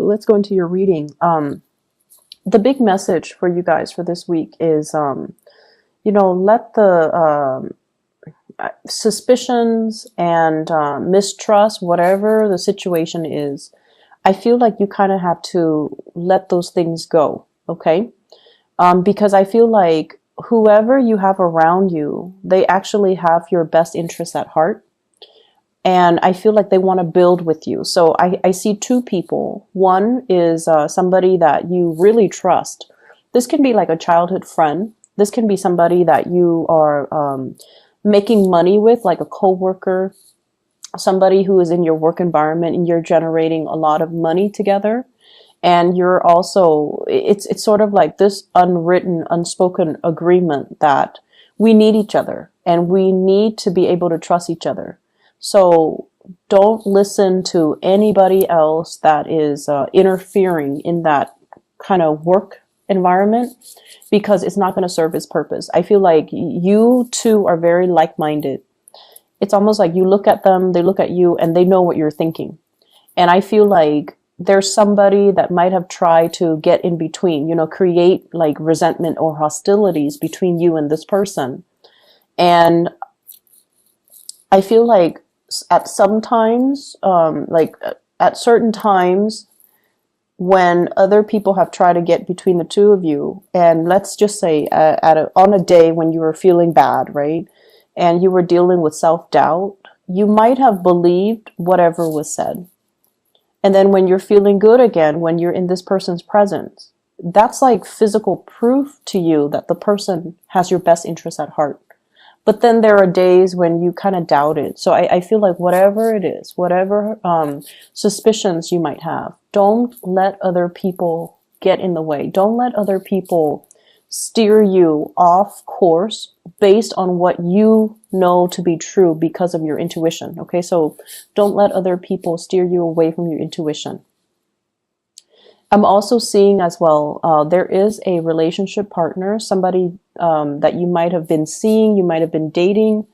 let's go into your reading. The big message for you guys for this week is, let the suspicions and mistrust, whatever the situation is, I feel like you kind of have to let those things go, okay? Because I feel like whoever you have around you, they actually have your best interests at heart. And I feel like they want to build with you. So I see two people. One is somebody that you really trust. This can be like a childhood friend. This can be somebody that you are making money with, like a coworker, somebody who is in your work environment, and you're generating a lot of money together. And you're also, it's sort of like this unwritten, unspoken agreement that we need each other and we need to be able to trust each other. So don't listen to anybody else that is interfering in that kind of work environment, because it's not going to serve its purpose. I feel like you two are very like-minded. It's almost like you look at them, they look at you, and they know what you're thinking. And I feel like there's somebody that might have tried to get in between, create like resentment or hostilities between you and this person. And I feel like at some times, at certain times, when other people have tried to get between the two of you, and let's just say on a day when you were feeling bad, right? And you were dealing with self-doubt, you might have believed whatever was said. And then when you're feeling good again, when you're in this person's presence, that's like physical proof to you that the person has your best interest at heart. But then there are days when you kind of doubt it. So I feel like whatever it is, whatever suspicions you might have, don't let other people get in the way. Don't let other people steer you off course based on what you know to be true because of your intuition. Okay, so don't let other people steer you away from your intuition. I'm also seeing as well, there is a relationship partner, somebody that you might have been seeing, you might have been dating.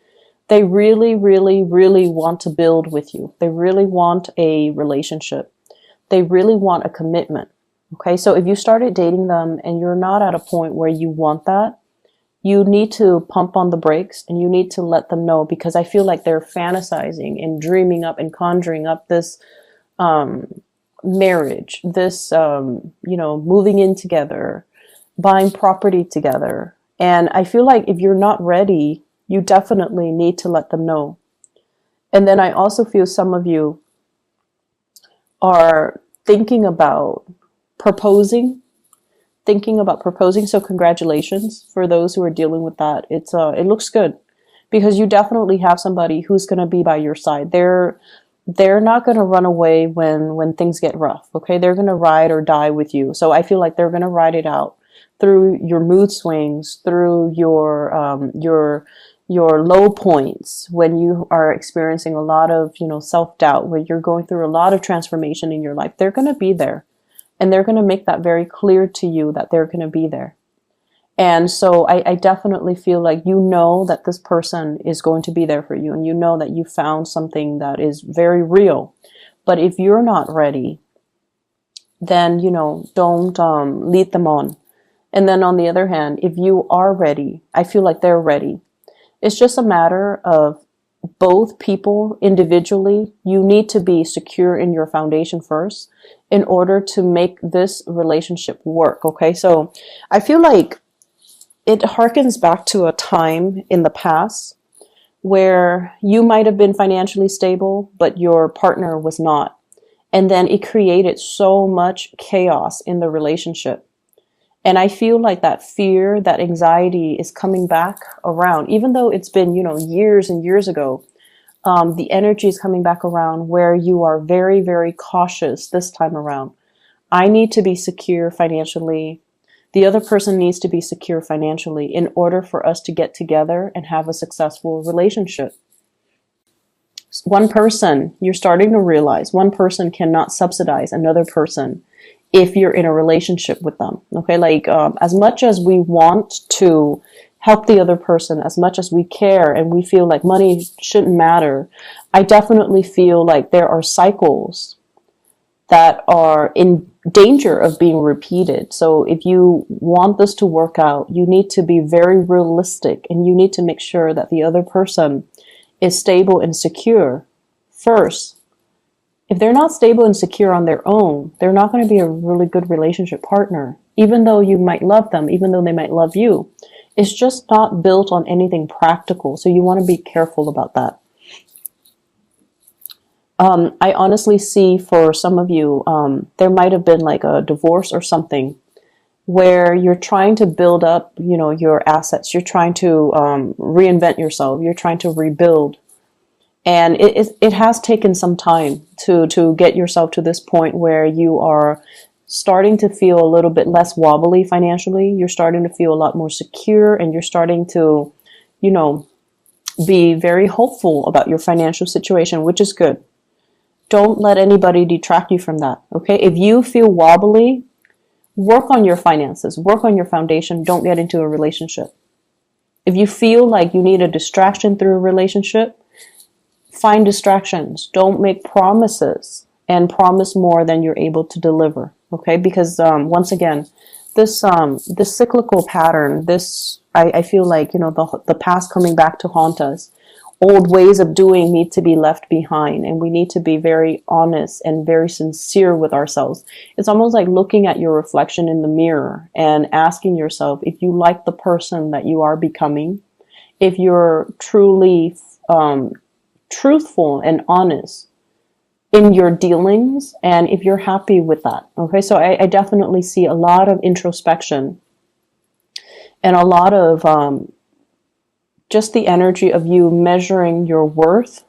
They really, really, really want to build with you. They really want a relationship. They really want a commitment. Okay, so if you started dating them and you're not at a point where you want that, you need to pump on the brakes and you need to let them know, because I feel like they're fantasizing and dreaming up and conjuring up this marriage, this, moving in together, buying property together. And I feel like if you're not ready, you definitely need to let them know. And then I also feel some of you are thinking about proposing. So congratulations for those who are dealing with that. It looks good, because you definitely have somebody who's going to be by your side. They're not going to run away when things get rough. Okay. They're going to ride or die with you. So I feel like they're going to ride it out through your mood swings, through your low points, when you are experiencing a lot of, self-doubt, when you're going through a lot of transformation in your life. They're going to be there. And they're going to make that very clear to you that they're going to be there. And so I definitely feel like you know that this person is going to be there for you. And you know that you found something that is very real. But if you're not ready, then, don't lead them on. And then on the other hand, if you are ready, I feel like they're ready. It's just a matter of both people individually. You need to be secure in your foundation first in order to make this relationship work. Okay. So I feel like it harkens back to a time in the past where you might have been financially stable, but your partner was not. And then it created so much chaos in the relationship. And I feel like that fear, that anxiety is coming back around, even though it's been, years and years ago. The energy is coming back around where you are very, very cautious this time around. I need to be secure financially. The other person needs to be secure financially in order for us to get together and have a successful relationship. One person, you're starting to realize, one person cannot subsidize another person if you're in a relationship with them. Okay, as much as we want to help the other person, as much as we care and we feel like money shouldn't matter, I definitely feel like there are cycles that are in danger of being repeated. So if you want this to work out, you need to be very realistic, and you need to make sure that the other person is stable and secure first. If they're not stable and secure on their own, they're not going to be a really good relationship partner. Even though you might love them, even though they might love you, it's just not built on anything practical. So you want to be careful about that. I honestly see for some of you, there might have been like a divorce or something where you're trying to build up, your assets. You're trying to reinvent yourself. You're trying to rebuild. And it has taken some time to get yourself to this point where you are starting to feel a little bit less wobbly financially. You're starting to feel a lot more secure, and you're starting to, be very hopeful about your financial situation, which is good. Don't let anybody detract you from that, okay? If you feel wobbly, work on your finances, work on your foundation. Don't get into a relationship. If you feel like you need a distraction through a relationship, find distractions. Don't make promises and promise more than you're able to deliver, okay? Because once again, this cyclical pattern, I feel like, the past coming back to haunt us. Old ways of doing need to be left behind, and we need to be very honest and very sincere with ourselves. It's almost like looking at your reflection in the mirror and asking yourself if you like the person that you are becoming, if you're truly truthful and honest in your dealings, and if you're happy with that. Okay, so I definitely see a lot of introspection and a lot of just the energy of you measuring your worth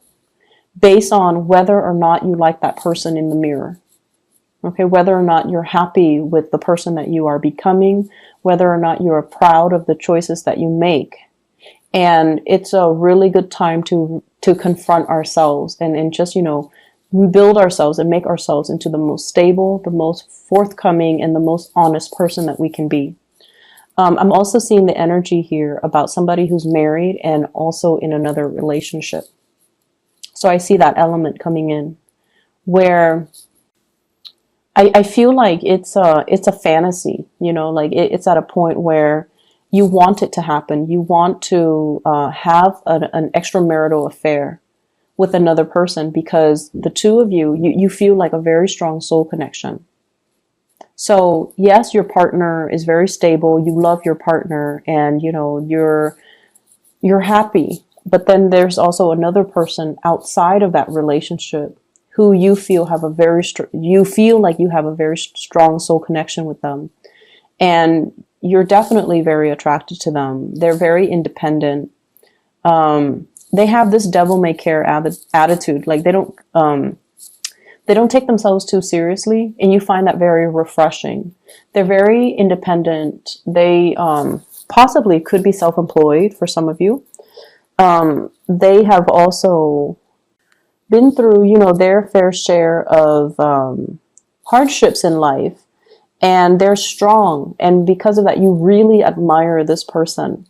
based on whether or not you like that person in the mirror. Okay, whether or not you're happy with the person that you are becoming, whether or not you're proud of the choices that you make. And it's a really good time to confront ourselves and just, rebuild ourselves and make ourselves into the most stable, the most forthcoming, and the most honest person that we can be. I'm also seeing the energy here about somebody who's married and also in another relationship. So I see that element coming in where I feel like it's a fantasy, like it's at a point where you want it to happen. You want to have an extramarital affair with another person because the two of you feel like a very strong soul connection. So yes, your partner is very stable. You love your partner, and you're happy. But then there's also another person outside of that relationship who you feel you feel like you have a very strong soul connection with them, and you're definitely very attracted to them. They're very independent. They have this devil may care attitude. Like they don't take themselves too seriously, and you find that very refreshing. They're very independent. They possibly could be self-employed for some of you. They have also been through, their fair share of hardships in life, and they're strong. And because of that, you really admire this person.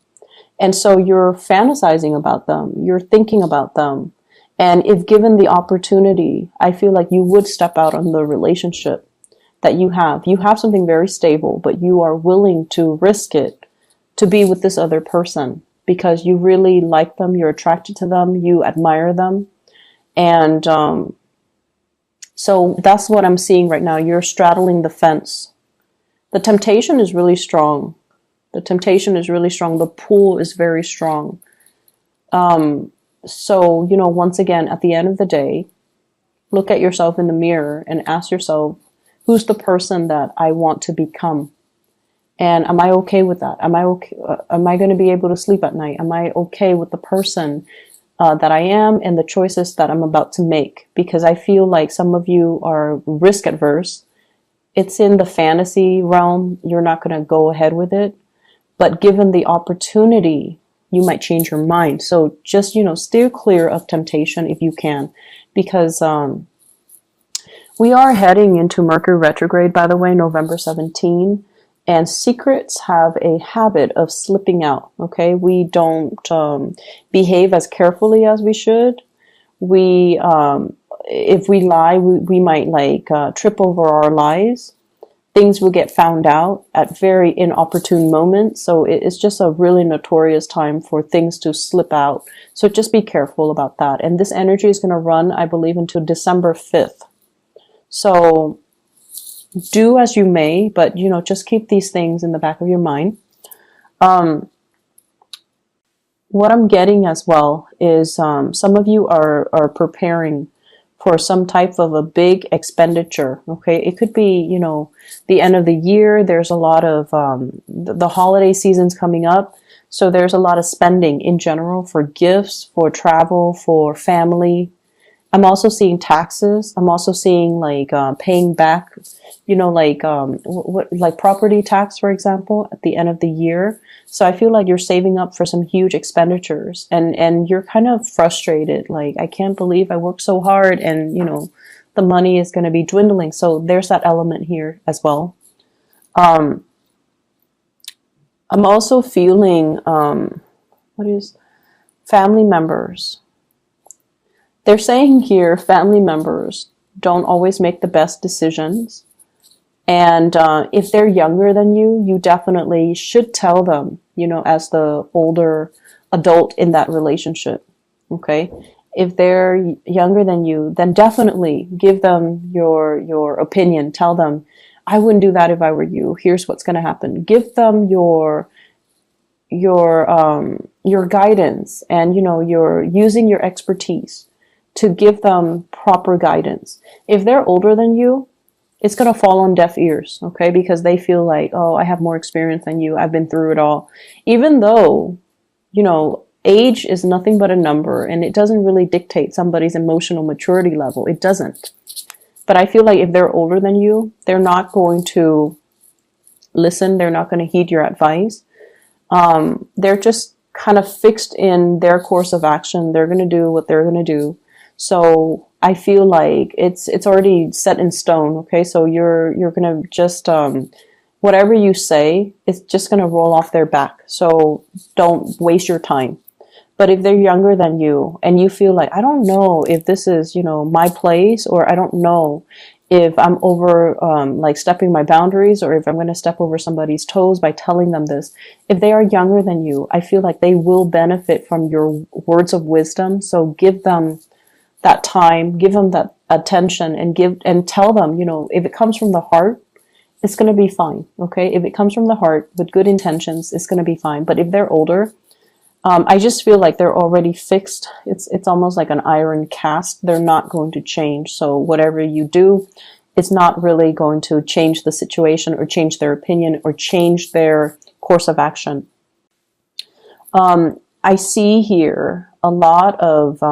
And so you're fantasizing about them. You're thinking about them. And if given the opportunity, I feel like you would step out on the relationship that you have. You have something very stable, but you are willing to risk it to be with this other person because you really like them, you're attracted to them, you admire them. And so that's what I'm seeing right now. You're straddling the fence. The temptation is really strong. The temptation is really strong. The pull is very strong. So, once again, at the end of the day, look at yourself in the mirror and ask yourself, who's the person that I want to become? And am I okay with that? Am I okay? Am I going to be able to sleep at night? Am I okay with the person that I am and the choices that I'm about to make? Because I feel like some of you are risk adverse. It's in the fantasy realm. You're not going to go ahead with it. But given the opportunity, you might change your mind. So just, steer clear of temptation if you can, because we are heading into Mercury retrograde, by the way, November 17, and secrets have a habit of slipping out. Okay. We don't behave as carefully as we should. We if we lie, we might like trip over our lies. Things will get found out at very inopportune moments. So it's just a really notorious time for things to slip out. So just be careful about that. And this energy is going to run, I believe, until December 5th. So do as you may, but just keep these things in the back of your mind. What I'm getting as well is some of you are preparing for some type of a big expenditure. Okay, it could be the end of the year. There's a lot of the holiday season's coming up, so there's a lot of spending in general for gifts, for travel, for family. I'm also seeing taxes. I'm also seeing like paying back, like property tax, for example, at the end of the year. So I feel like you're saving up for some huge expenditures, and you're kind of frustrated. Like, I can't believe I worked so hard, and the money is going to be dwindling. So there's that element here as well. I'm also feeling family members. They're saying here, family members don't always make the best decisions. And if they're younger than you, you definitely should tell them, as the older adult in that relationship. Okay? If they're younger than you, then definitely give them your opinion. Tell them, I wouldn't do that if I were you. Here's what's going to happen. Give them your guidance, and you're using your expertise to give them proper guidance. If they're older than you, it's going to fall on deaf ears, okay? Because they feel like, oh, I have more experience than you. I've been through it all. Even though, age is nothing but a number, and it doesn't really dictate somebody's emotional maturity level. It doesn't. But I feel like if they're older than you, they're not going to listen. They're not going to heed your advice. They're just kind of fixed in their course of action. They're going to do what they're going to do. So I feel like it's already set in stone. Okay, so you're gonna just whatever you say, it's just gonna roll off their back. So don't waste your time. But if they're younger than you and you feel like, I don't know if this is my place, or I don't know if I'm over like stepping my boundaries, or if I'm going to step over somebody's toes by telling them this. If they are younger than you, I feel like they will benefit from your words of wisdom. So give them that time, give them that attention, and tell them, if it comes from the heart, it's going to be fine. Okay. If it comes from the heart with good intentions, it's going to be fine. But if they're older, I just feel like they're already fixed. It's almost like an iron cast. They're not going to change. So whatever you do, it's not really going to change the situation, or change their opinion, or change their course of action. I see here a lot of,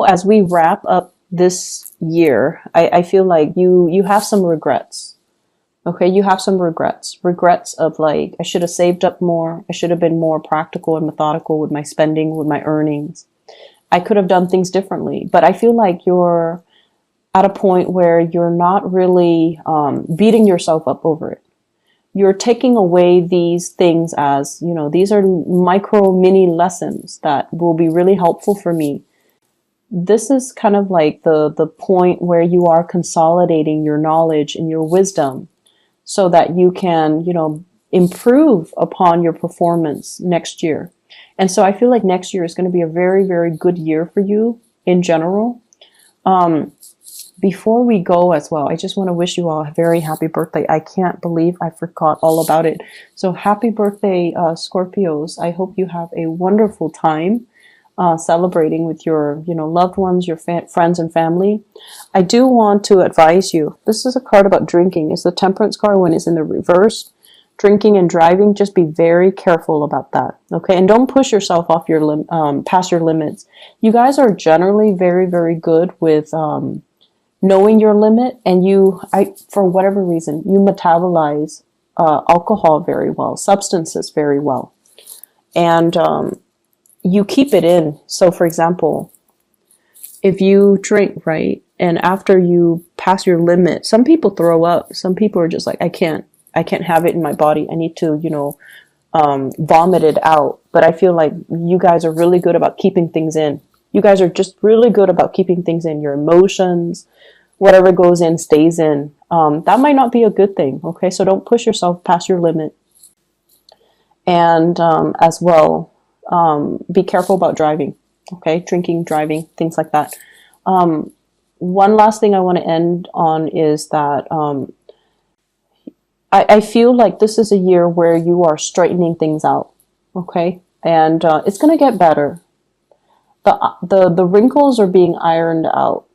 as we wrap up this year, I feel like you have some regrets. Okay, you have some regrets. Regrets of like, I should have saved up more. I should have been more practical and methodical with my spending, with my earnings. I could have done things differently. But I feel like you're at a point where you're not really beating yourself up over it. You're taking away these things as, these are micro mini lessons that will be really helpful for me. This is kind of like the point where you are consolidating your knowledge and your wisdom so that you can, improve upon your performance next year. And so I feel like next year is going to be a very, very good year for you in general. Before we go as well, I just want to wish you all a very happy birthday. I can't believe I forgot all about it. So happy birthday, Scorpios. I hope you have a wonderful time celebrating with your, loved ones, your friends and family. I do want to advise you. This is a card about drinking. It's the Temperance card when it's in the reverse. Drinking and driving, just be very careful about that. Okay, and don't push yourself off your past your limits. You guys are generally very, very good with knowing your limit, and for whatever reason, you metabolize alcohol very well, substances very well, and you keep it in. So for example, if you drink, right, and after you pass your limit, some people throw up. Some people are just like, I can't have it in my body. I need to, vomit it out. But I feel like you guys are really good about keeping things in. You guys are just really good about keeping things in. Your emotions, whatever goes in stays in. That might not be a good thing. Okay, so don't push yourself past your limit. And as well, be careful about driving. Okay, drinking, driving, things like that. One last thing I want to end on is that I feel like this is a year where you are straightening things out. Okay, and it's going to get better. The wrinkles are being ironed out.